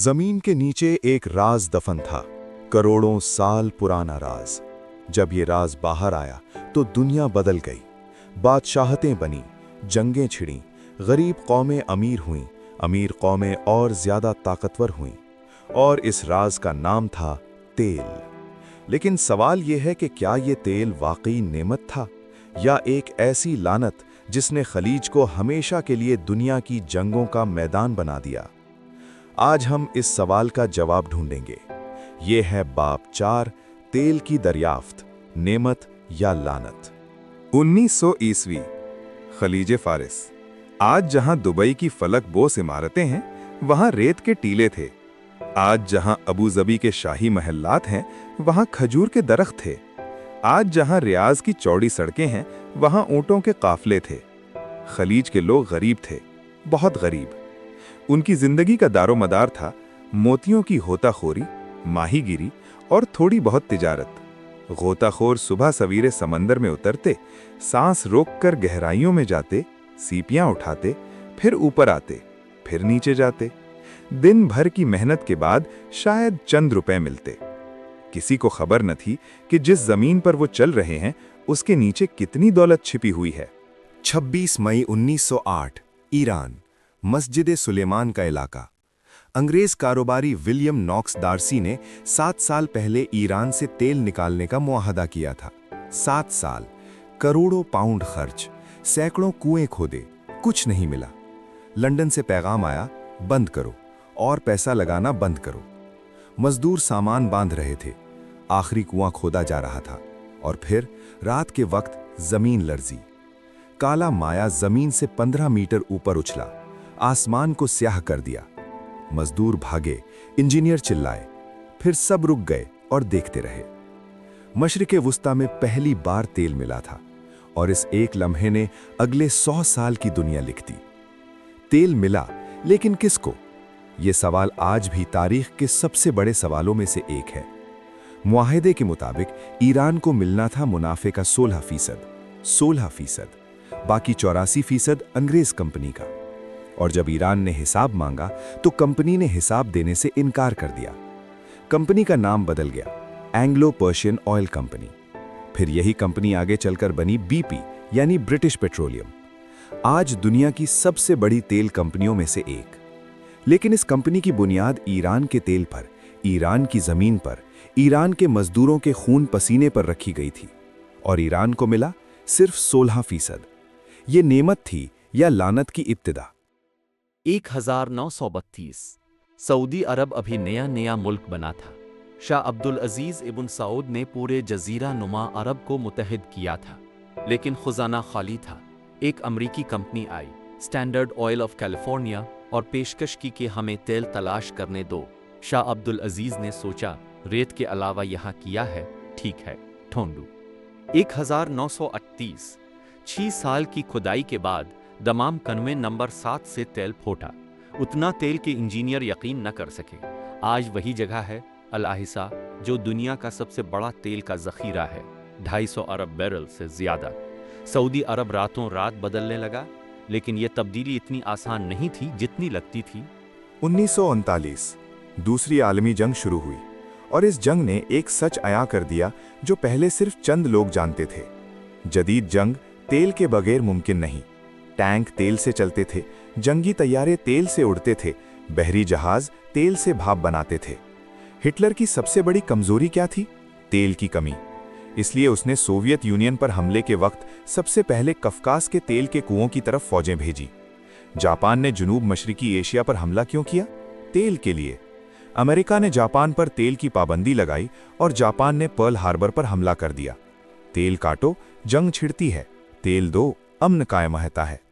जमीन के नीचे एक राज दफन था, करोड़ों साल पुराना राज। जब ये राज बाहर आया तो दुनिया बदल गई। बादशाहतें बनी, जंगें छिड़ीं, गरीब कौमें अमीर हुईं, अमीर कौमें और ज्यादा ताकतवर हुईं। और इस राज का नाम था तेल। लेकिन सवाल यह है कि क्या ये तेल वाकई नेमत था या एक ऐसी लानत जिसने खलीज को हमेशा के लिए दुनिया की जंगों का मैदान बना दिया। आज हम इस सवाल का जवाब ढूंढेंगे। ये है बाब 4, तेल की दरियाफ्त, नेमत या लानत। 1900 ईस्वी, खलीज फारिस। आज जहां दुबई की फलक बोस इमारतें हैं, वहां रेत के टीले थे। आज जहां अबू ज़बी के शाही महल्लात हैं, वहां खजूर के दरख्त थे। आज जहां रियाज की चौड़ी सड़कें हैं, वहां ऊंटों के काफले थे। खलीज के लोग गरीब थे, बहुत गरीब। उनकी जिंदगी का दारोमदार था मोतियों की गोताखोरी, माहीगिरी और थोड़ी बहुत तिजारत। गोताखोर सुबह सवेरे समंदर में उतरते, सांस रोककर गहराइयों में जाते, सीपियां उठाते, फिर ऊपर आते, फिर नीचे जाते। दिन भर की मेहनत के बाद शायद चंद रुपए मिलते। किसी को खबर न थी कि जिस जमीन पर वो चल रहे हैं उसके नीचे कितनी दौलत छिपी हुई है। 26 मई 1908, ईरान, मस्जिद-ए-सुलेमान का इलाका। अंग्रेज कारोबारी विलियम नॉक्स डार्सी ने 7 साल पहले ईरान से तेल निकालने का मुआहदा किया था। 7 साल, करोड़ों पाउंड खर्च, सैकड़ों कुएं खोदे, कुछ नहीं मिला। लंदन से पैगाम आया, बंद करो और पैसा लगाना बंद करो। मजदूर सामान बांध रहे थे, आखिरी कुआं खोदा जा रहा था। और फिर रात के वक्त जमीन लर्जी। काला माया जमीन से 15 मीटर ऊपर उछला, आसमान को स्याह कर दिया। मजदूर भागे, इंजीनियर चिल्लाए, फिर सब रुक गए और देखते रहे। मशरिक़े वुस्ता में पहली बार तेल मिला था और इस एक लम्हे ने अगले 100 साल की दुनिया लिख दी। तेल मिला, लेकिन किसको? ये सवाल आज भी तारीख के सबसे बड़े सवालों में से एक है। मुआहदे के मुताबिक ईरान को मिलना था मुनाफे का 16%, बाकी 84% अंग्रेज कंपनी का। और जब ईरान ने हिसाब मांगा तो कंपनी ने हिसाब देने से इनकार कर दिया। कंपनी का नाम बदल गया, एंग्लो पर्शियन ऑयल कंपनी। फिर यही कंपनी आगे चलकर बनी बीपी यानी ब्रिटिश पेट्रोलियम, आज दुनिया की सबसे बड़ी तेल कंपनियों में से एक। लेकिन इस कंपनी की बुनियाद ईरान के तेल पर, ईरान की जमीन पर, ईरान के मजदूरों के खून पसीने पर रखी गई थी। और ईरान को मिला सिर्फ 16%। ये नेमत थी या लानत की इब्तिदा? 1932, सऊदी अरब अभी नया नया मुल्क बना था। शाह अब्दुल अजीज इब्न सऊद ने पूरे जजीरा नुमा अरब को मुत्तहिद किया था, लेकिन खजाना खाली था। एक अमरीकी company I, standard oil of California, और पेशकश की कि हमें तेल तलाश करने दो। शाह अब्दुल अजीज ने सोचा, रेत के अलावा यहाँ किया है, ठीक है, ढूंढूं। 1938, 6 साल की खुदाई के बाद दमाम कनवे नंबर 7 से तेल फूटा। उतना तेल के इंजीनियर यकीन न कर सके। आज वही जगह है अल-आहिसा, जो दुनिया का सबसे बड़ा तेल का जखीरा है, 250 अरब बैरल से ज्यादा। सऊदी अरब रातों रात बदलने लगा, लेकिन यह तब्दीली इतनी आसान नहीं थी जितनी लगती थी। 1939, दूसरी आलमी जंग शुरू हुई और इस जंग ने एक सच अया कर दिया जो पहले सिर्फ चंद लोग जानते थे। जदीद जंग तेल के बगैर मुमकिन नहीं। टैंक तेल से चलते थे, जंगी तैयारे तेल से उड़ते थे, बहरी जहाज तेल से भाप बनाते थे। हिटलर की सबसे बड़ी कमजोरी क्या थी? तेल की कमी। इसलिए उसने सोवियत यूनियन पर हमले के वक्त सबसे पहले कफकास के तेल के कुओं की तरफ फौजें भेजी। जापान ने जनूब मशरिकी एशिया पर हमला क्यों किया? तेल के लिए। अमेरिका ने जापान पर तेल की पाबंदी लगाई और जापान ने पर्ल हार्बर पर हमला कर दिया। तेल काटो, जंग छिड़ती है, तेल दो, अमन कायम रहता है।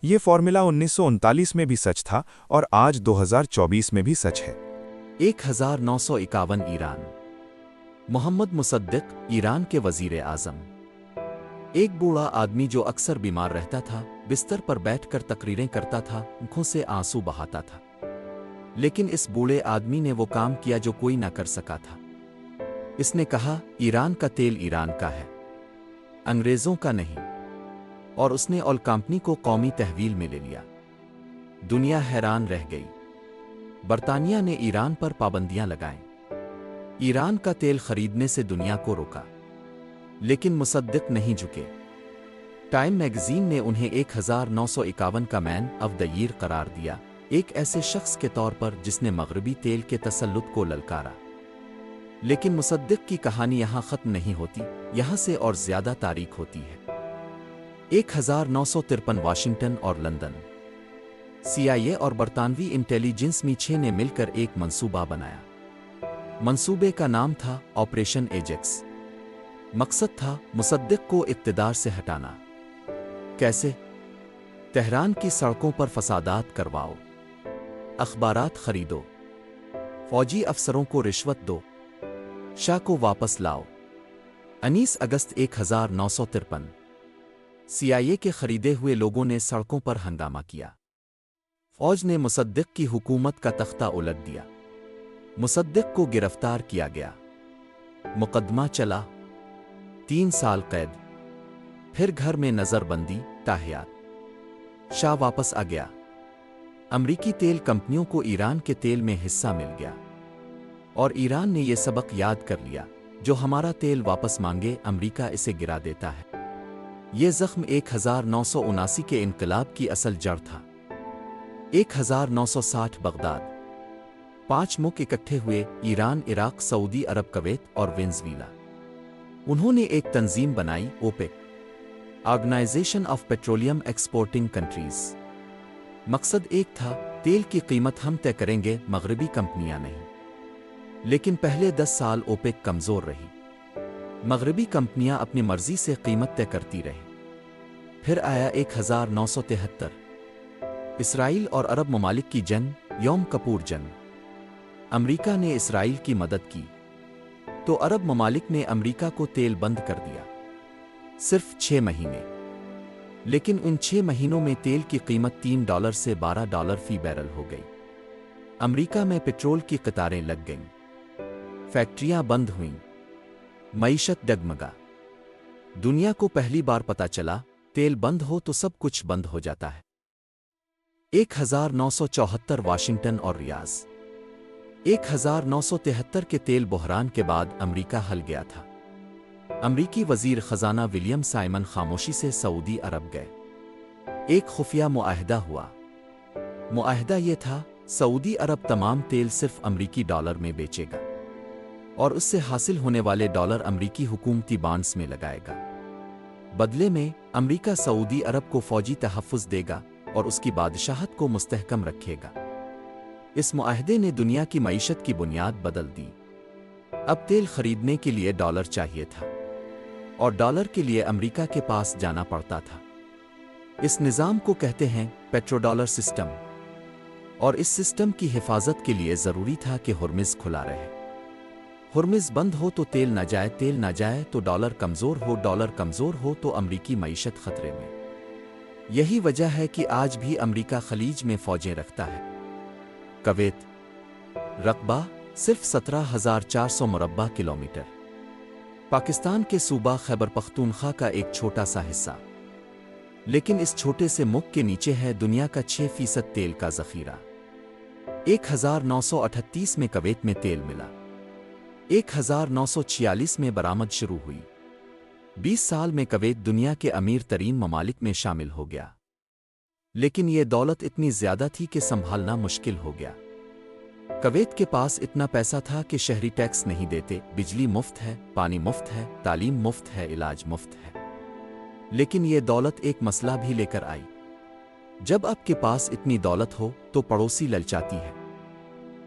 ये फॉर्मूला 1939 में भी सच था और आज 2024 में भी सच है। 1951, ईरान। मोहम्मद मुसद्दिक, ईरान के वजीर आजम। एक बूढ़ा आदमी जो अक्सर बीमार रहता था, बिस्तर पर बैठकर तकरीरें करता था, आंखों से आंसू बहाता था। लेकिन इस बूढ़े आदमी ने वो काम किया जो कोई ना कर सका था। इसने कहा, ईरान का तेल ईरान का है, अंग्रेजों का नहीं। और उसने ऑयल कंपनी को कौमी तहवील में ले लिया। दुनिया हैरान रह गई। बरतानिया ने ईरान पर पाबंदियां लगाईं। ईरान का तेल खरीदने से दुनिया को रोका, लेकिन मुसद्दिक नहीं झुके। टाइम मैगजीन ने उन्हें 1951 का मैन ऑफ द ईयर करार दिया, एक ऐसे शख्स के तौर पर जिसने मगरबी तेल के तसल्लुत को ललकारा। लेकिन मुसद्दिक की कहानी यहाँ खत्म नहीं होती, यहाँ से और ज्यादा तारीख होती है। 1953 वाशिंगटन और लंदन। CIA और बरतानवी इंटेलिजेंस मीछे ने मिलकर एक मंसूबा बनाया। मंसूबे का नाम था ऑपरेशन एजेक्स। मकसद था मुसद्दिक को इक़्तिदार से हटाना। कैसे? तेहरान की सड़कों पर फसादात करवाओ, अखबारात खरीदो, फौजी अफसरों को रिश्वत दो, शाह को वापस लाओ। 19 अगस्त 1953 CIA के खरीदे हुए लोगों ने सड़कों पर हंगामा किया। फौज ने मुसद्दिक की हुकूमत का तख्ता उलट दिया। मुसद्दिक को गिरफ्तार किया गया। मुकदमा चला, 3 साल कैद, फिर घर में नजरबंदी, ताहियात। शाह वापस आ गया। अमरीकी तेल कंपनियों को ईरान के तेल में हिस्सा मिल गया, और ईरान ने यह सबक याद कर लिया, जो हमारा तेल वापस मांगे अमरीका इसे गिरा देता है। यह जख्म 1979 के इनकलाब की असल जड़ था। 1960 बगदाद। 5 मुल्क इकट्ठे हुए, Iran, Iraq, Saudi Arabia, Kuwait और वेनेज़ुएला। उन्होंने एक तंजीम बनाई, OPEC, organisation of petroleum exporting countries. मकसद एक था, तेल की कीमत हम तय करेंगे, मगरबी कंपनियां नहीं। लेकिन पहले 10 साल ओपेक कमजोर रही। मगरबी कंपनियां अपनी मर्जी से कीमत तय करती रहीं। फिर आया 1973, इसराइल और अरब ममालिक की जंग, यौम कपूर जंग। अमरीका ने इसराइल की मदद की, तो अरब ममालिक ने अमरीका को तेल बंद कर दिया। सिर्फ 6 महीने। लेकिन उन 6 महीनों में तेल की कीमत $3 से $12 फी बैरल हो गई। अमरीका में पेट्रोल की कतारें लग गईं। फैक्ट्रियां बंद हुईं। मईशत डगमगा। दुनिया को पहली बार पता चला, तेल बंद हो तो सब कुछ बंद हो जाता है। 1974 वाशिंगटन और रियाज। 1973 के तेल बहरान के बाद अमरीका हल गया था। अमरीकी वजीर खजाना विलियम साइमन खामोशी से सऊदी अरब गए। एक खुफिया मुआहदा हुआ। मुआहदा ये था, सऊदी अरब तमाम तेल सिर्फ अमरीकी डॉलर में बेचेगा, और उससे हासिल होने वाले डॉलर अमरीकी हुकूमती बॉन्ड्स में लगाएगा। बदले में अमरीका सऊदी अरब को फौजी तहफ़्फ़ुज़ देगा और उसकी बादशाहत को मुस्तहकम रखेगा। इस मुआहदे ने दुनिया की मईशत की बुनियाद बदल दी। अब तेल खरीदने के लिए डॉलर चाहिए था, और डॉलर के लिए अमरीका के पास जाना पड़ता था। इस निज़ाम को कहते हैं पेट्रोडॉलर सिस्टम, और इस सिस्टम की हिफाजत के लिए ज़रूरी था कि हुर्मुज़ खुला रहे। हुर्मुज़ बंद हो तो तेल न जाए, तेल न जाए तो डॉलर कमज़ोर हो, डॉलर कमज़ोर हो तो अमरीकी मईशत खतरे में। यही वजह है कि आज भी अमरीका खलीज में फौजें रखता है। कुवैत रकबा सिर्फ 17,400 मुरब्बा किलोमीटर। पाकिस्तान के सूबा खैबर पख्तूनख्वा का एक छोटा सा हिस्सा, लेकिन इस छोटे से मुल्क के नीचे है दुनिया का 6% तेल का ज़ख़ीरा। 1938 में कुवैत में तेल मिला। 1946 में बरामद शुरू हुई। 20 साल में कुवैत दुनिया के अमीर तरीन ममालिक में शामिल हो गया। लेकिन ये दौलत इतनी ज़्यादा थी कि संभालना मुश्किल हो गया। कुवैत के पास इतना पैसा था कि शहरी टैक्स नहीं देते, बिजली मुफ्त है, पानी मुफ्त है, तालीम मुफ्त है, इलाज मुफ्त है। लेकिन ये दौलत एक मसला भी लेकर आई। जब आपके पास इतनी दौलत हो तो पड़ोसी ललचाती है,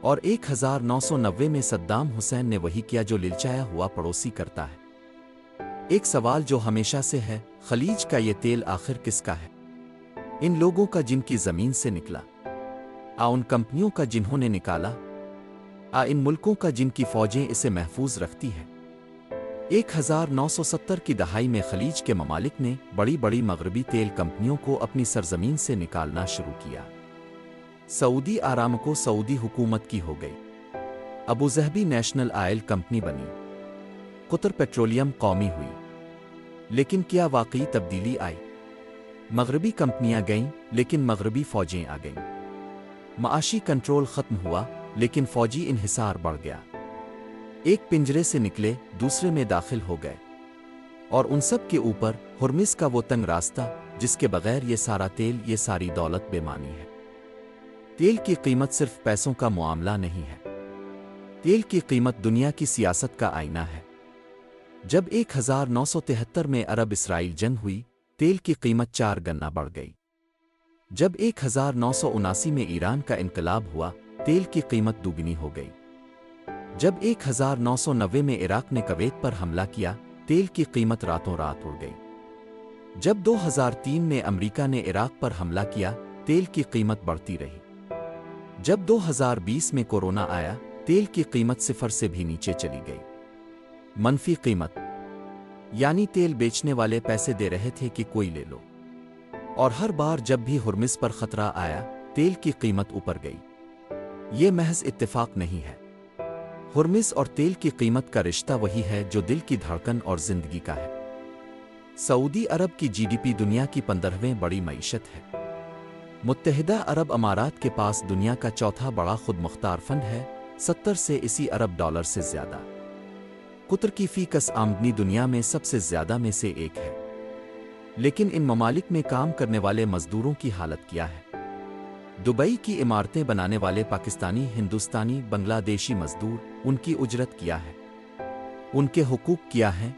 और 1990 में सद्दाम हुसैन ने वही किया जो लिलचाया हुआ पड़ोसी करता है। एक सवाल जो हमेशा से है, खलीज का ये तेल आखिर किसका है? इन लोगों का जिनकी ज़मीन से निकला, उन कंपनियों का जिन्होंने निकाला, इन मुल्कों का जिनकी फौजें इसे महफूज रखती हैं। 1970 की दहाई में खलीज के ममालिक ने बड़ी बड़ी मगरबी तेल कंपनियों को अपनी सरजमीन से निकालना शुरू किया। सऊदी आरामको सऊदी हुकूमत की हो गई। Abu Dhabi national oil company बनी। क़तर पेट्रोलियम कौमी हुई। लेकिन क्या वाकई तब्दीली आई? मगरबी कंपनियां गईं, लेकिन मगरबी फौजें आ गईं। माशी कंट्रोल खत्म हुआ, लेकिन फौजी इन्हिसार बढ़ गया। एक पिंजरे से निकले, दूसरे में दाखिल हो गए, और उन सब के ऊपर हुर्मुज़ का वो तंग रास्ता जिसके बगैर ये सारा तेल, ये सारी दौलत बेमानी है। तेल की कीमत सिर्फ पैसों का मामला नहीं है। तेल की कीमत दुनिया की सियासत का आईना है। जब 1973 में अरब इसराइल जंग हुई, तेल की कीमत 4 गुना बढ़ गई। जब 1979 में ईरान का इनकलाब हुआ, तेल की कीमत दुगनी हो गई। जब 1990 में इराक ने कुवैत पर हमला किया, तेल की कीमत रातों रात उड़ गई। जब 2003 में अमेरिका ने इराक पर हमला किया, तेल की कीमत बढ़ती रही। जब 2020 में कोरोना आया, तेल की कीमत सिफर से भी नीचे चली गई। मनफी कीमत, यानी तेल बेचने वाले पैसे दे रहे थे कि कोई ले लो, और हर बार जब भी हुर्मुज़ पर खतरा आया, तेल की कीमत ऊपर गई। ये महज इत्तेफाक नहीं है। हुर्मुज़ और तेल की कीमत का रिश्ता वही है जो दिल की धड़कन और जिंदगी का है। सऊदी अरब की जीडीपी दुनिया की 15वीं बड़ी मईशत है। मुत्तहिदा अरब अमारात के पास दुनिया का चौथा बड़ा खुद मुख्तार फंड है, 70 अरब डॉलर से ज्यादा। कुतर की फीकस आमदनी दुनिया में सबसे ज्यादा में से एक है। लेकिन इन ममालिक में काम करने वाले मजदूरों की हालत क्या है? दुबई की इमारतें बनाने वाले पाकिस्तानी, हिंदुस्तानी, बांग्लादेशी मजदूर, उनकी उजरत क्या है? उनके हुकूक क्या हैं?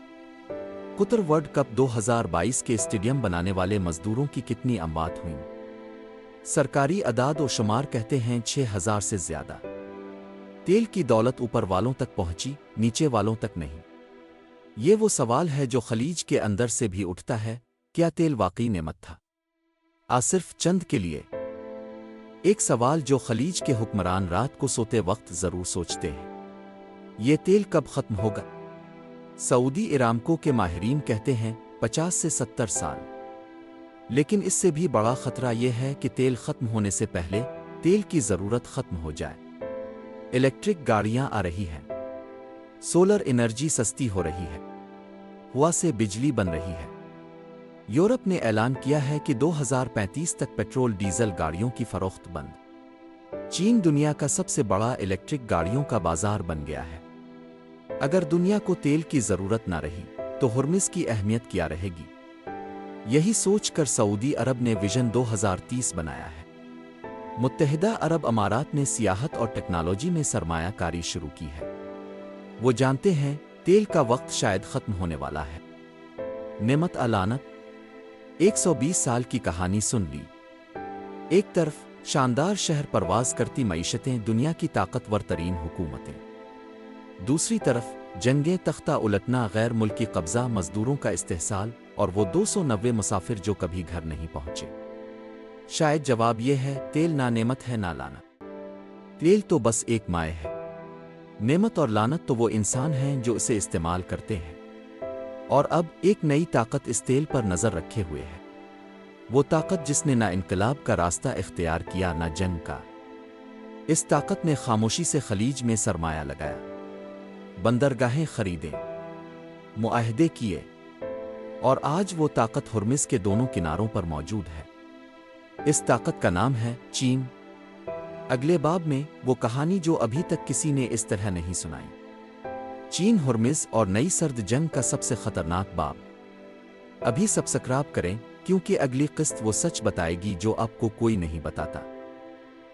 कुतर वर्ल्ड कप 2022 के स्टेडियम बनाने वाले मजदूरों की कितनी अमवात हुई? सरकारी अदाद और शुमार कहते हैं 6000 से ज्यादा। तेल की दौलत ऊपर वालों तक पहुंची, नीचे वालों तक नहीं। ये वो सवाल है जो खलीज के अंदर से भी उठता है, क्या तेल वाकई नेमत था? सिर्फ चंद के लिए? एक सवाल जो खलीज के हुक्मरान रात को सोते वक्त जरूर सोचते हैं। ये तेल कब खत्म होगा? सऊदी इरामको के माहिरीन कहते हैं 50 से 70 साल। लेकिन इससे भी बड़ा खतरा यह है कि तेल खत्म होने से पहले तेल की जरूरत खत्म हो जाए। इलेक्ट्रिक गाड़ियां आ रही हैं, सोलर एनर्जी सस्ती हो रही है, हवा से बिजली बन रही है। यूरोप ने ऐलान किया है कि 2035 तक पेट्रोल डीजल गाड़ियों की फरोख्त बंद। चीन दुनिया का सबसे बड़ा इलेक्ट्रिक गाड़ियों का बाजार बन गया है। अगर दुनिया को तेल की जरूरत ना रही तो हुर्मुज़ की अहमियत क्या रहेगी? यही सोचकर सऊदी अरब ने विजन 2030 बनाया है। मुत्तहिदा अरब अमारात ने सियाहत और टेक्नोलॉजी में सरमायाकारी शुरू की है। वो जानते हैं तेल का वक्त शायद खत्म होने वाला है। नेमत अलानत, 120 साल की कहानी सुन ली। एक तरफ शानदार शहर, परवाज करती मईशतें, दुनिया की ताकतवर तरीन हुकूमतें। दूसरी तरफ जंगें, तख्ता उलटना, गैर मुल्की कब्जा, मजदूरों का इस्तेहसाल और वो 290 मुसाफिर जो कभी घर नहीं पहुंचे। शायद जवाब यह है, तेल ना नेमत है ना लानत। तेल तो बस एक माए है। नेमत और लानत तो वो इंसान हैं जो इसे इस्तेमाल करते हैं। और अब एक नई ताकत इस तेल पर नजर रखे हुए है। वो ताकत जिसने ना इनकलाब का रास्ता इख्तियार किया, ना जंग का। इस ताकत ने खामोशी से खलीज में सरमाया लगाया, बंदरगाहें खरीदें, मुआहदे किए, और आज वो ताकत हुर्मुज़ के दोनों किनारों पर मौजूद है। इस ताकत का नाम है चीन। अगले बाब में वो कहानी जो अभी तक किसी ने इस तरह नहीं सुनाई। चीन, हुर्मुज़ और नई सर्द जंग का सबसे खतरनाक बाब। अभी सब्सक्राइब करें, क्योंकि अगली किस्त वो सच बताएगी जो आपको कोई नहीं बताता।